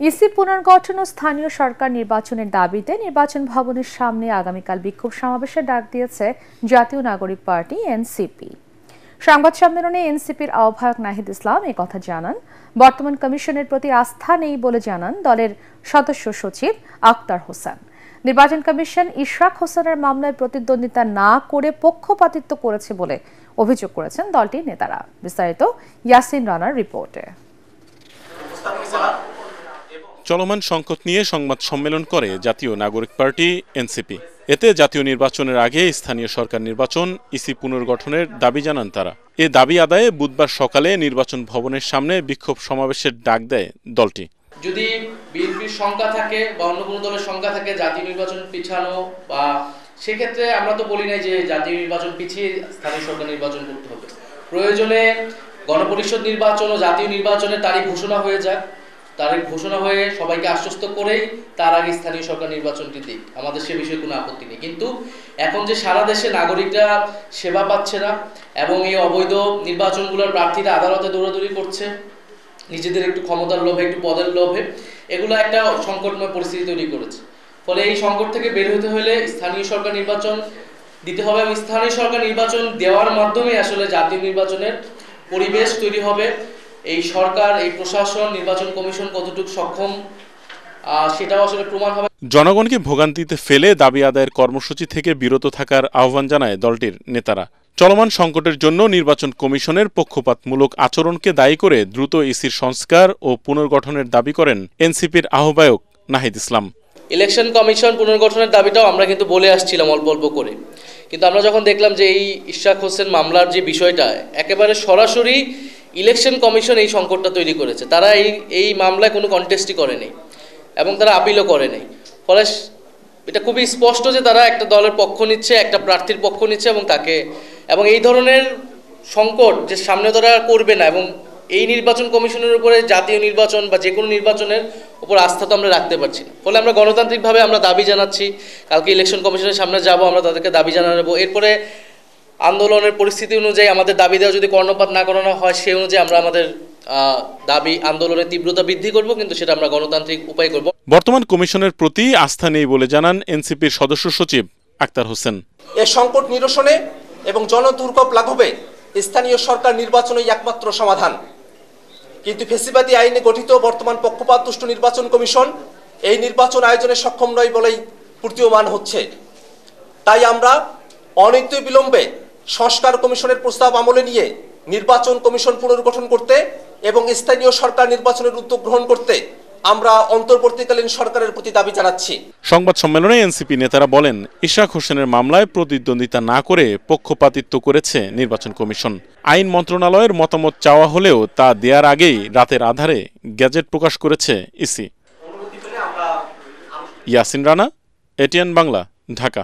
EC পুনর্গঠন ও স্থানীয় সরকার নির্বাচনের দাবিতে নির্বাচন ভবনের সামনে আগামীকাল বিক্ষোভ সমাবেশের ডাক দিয়েছে জাতীয় নাগরিক পার্টি এনসিপি। সংবাদ সম্মেলনে এনসিপির আহ্বায়ক নাহিদ ইসলাম কথা জানান। বর্তমান কমিশনের প্রতি আস্থা নেই বলে জানান দলের সদস্য সচিব আক্তার হোসেন। নির্বাচন কমিশন ইশরাক হোসেনের মামলায় প্রতিদ্বন্দ্বিতা না করে পক্ষপাতিত্ব করেছে বলে অভিযোগ করেছেন দলটির নেতারা। বিস্তারিত ইয়াসিন রানার রিপোর্টে। চলমান সংকট নিয়ে সংবাদ সম্মেলন করে জাতীয় নাগরিক পার্টি এনসিপি। এতে জাতীয় নির্বাচনের আগে স্থানীয় সরকার নির্বাচন ইসি পুনর্গঠনের দাবি জানান তারা। এ দাবি আদায়ে বুধবার সকালে নির্বাচন ভবনের সামনে বিক্ষোভ সমাবেশের ডাক দেয় দলটি। যদি বিএনপির সংখ্যা থাকে বা অন্য কোনো দলের সংখ্যা থাকে জাতীয় নির্বাচন পিছানো, বা সেক্ষেত্রে আমরা তো বলি নাই যে জাতীয় নির্বাচন পিছিয়ে স্থানীয় সরকার নির্বাচন করতে হবে। প্রয়োজনে গণপরিষদ নির্বাচন ও জাতীয় নির্বাচনের তারিখ ঘোষণা হয়ে যায়, তারিখ ঘোষণা হয়ে সবাইকে আশ্বস্ত করেই তার আগে স্থানীয় সরকার নির্বাচনটি দিক, আমাদের সে বিষয়ে কোনো আপত্তি নেই। কিন্তু এখন যে সারা দেশে নাগরিকরা সেবা পাচ্ছে না এবং এই অবৈধ নির্বাচনগুলোর প্রার্থীরা আদালতে দৌড়াদৌড়ি করছে নিজেদের একটু ক্ষমতার লোভে, একটু পদের লোভে, এগুলো একটা সংকটময় পরিস্থিতি তৈরি করেছে। ফলে এই সংকট থেকে বের হতে হলে স্থানীয় সরকার নির্বাচন দিতে হবে এবং স্থানীয় সরকার নির্বাচন দেওয়ার মাধ্যমে আসলে জাতীয় নির্বাচনের পরিবেশ তৈরি হবে। এই সরকার, এই প্রশাসন, নির্বাচন কমিশন কতটুকু সক্ষম সেটাও আসলে প্রমাণ হবে। জনগণকে ভোগান্তিতে ফেলে দাবি আদায়ের কর্মসূচি থেকে বিরত থাকার আহ্বান জানায় দলটির নেতারা। চলমান সংকটের জন্য নির্বাচন কমিশনের পক্ষপাতমূলক আচরণকে দায়ী করে দ্রুত ইসির সংস্কার ও পুনর্গঠনের দাবি করেন এনসিপির আহ্বায়ক নাহিদ ইসলাম। ইলেকশন কমিশন পুনর্গঠনের দাবিটাও আমরা কিন্তু বলে আসছিলাম অল্প অল্প করে, কিন্তু আমরা যখন দেখলাম যে এই ইশরাক হোসেন মামলার যে বিষয়টা একেবারে সরাসরি ইলেকশন কমিশন এই সংকটটা তৈরি করেছে, তারা এই মামলায় কোনো কন্টেস্টই করেনি এবং তারা আপিলও করেনি। ফলে এটা খুবই স্পষ্ট যে তারা একটা দলের পক্ষ নিচ্ছে, একটা প্রার্থীর পক্ষ নিচ্ছে এবং এই ধরনের সংকট যে সামনে তারা করবে না। এবং এই নির্বাচন কমিশনের উপরে জাতীয় নির্বাচন বা যে কোনো নির্বাচনের উপর আস্থা তো আমরা রাখতে পারছি না। ফলে আমরা গণতান্ত্রিকভাবে আমরা দাবি জানাচ্ছি, কালকে ইলেকশন কমিশনের সামনে যাব, আমরা তাদেরকে দাবি জানাবো। এরপরে আন্দোলনের পরিস্থিতি অনুযায়ী আমাদের দাবি দেওয়া যদি কর্ণপাত না করানো হয় সেই অনুযায়ী আমরা আমাদের দাবি আন্দোলনের তীব্রতা বৃদ্ধি করব, কিন্তু সেটা আমরা গণতান্ত্রিক উপায় করব। বর্তমান কমিশনের প্রতি আস্থা নেই বলে জানান এনসিপির সদস্য সচিব আক্তার হোসেন। এই সংকট নিরসনে এবং জনদুর্ভোগ লাঘবে স্থানীয় সরকার নির্বাচনই একমাত্র সমাধান। কিন্তু ফ্যাসিবাদী আইনে গঠিত বর্তমান পক্ষপাতদুষ্ট নির্বাচন কমিশন এই নির্বাচন আয়োজনে সক্ষম নয় বলেই প্রতীয়মান হচ্ছে। তাই আমরা অনৈত্য বিলম্বে সংস্কার কমিশনের প্রস্তাব আমলে নিয়ে নির্বাচন কমিশন পুনর্গঠন করতে এবং স্থানীয় সরকার নির্বাচনের উদ্যোগ গ্রহণ করতে আমরা অন্তর্বর্তীকালীন সরকারের প্রতি দাবি জানাচ্ছি। সংবাদ সম্মেলনে এনসিপি নেতারা বলেন, ইশরাক হোসেনের মামলায় প্রতিদ্বন্দ্বিতা না করে পক্ষপাতিত্ব করেছে নির্বাচন কমিশন। আইন মন্ত্রণালয়ের মতামত চাওয়া হলেও তা দেওয়ার আগেই রাতের আধারে গ্যাজেট প্রকাশ করেছে ইসি। ইয়াসিন রানা, এটিএন বাংলা, ঢাকা।